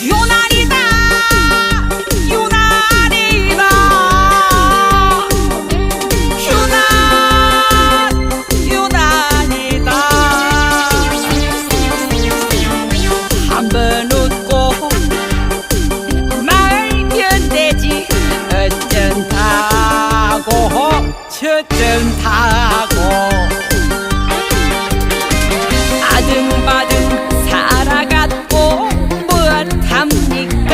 유난이다 유난이다 유난이다 한 번 웃고 말면 되지 어쩐다고 저쩐다고 아등바등 살아갔고 무엇합니까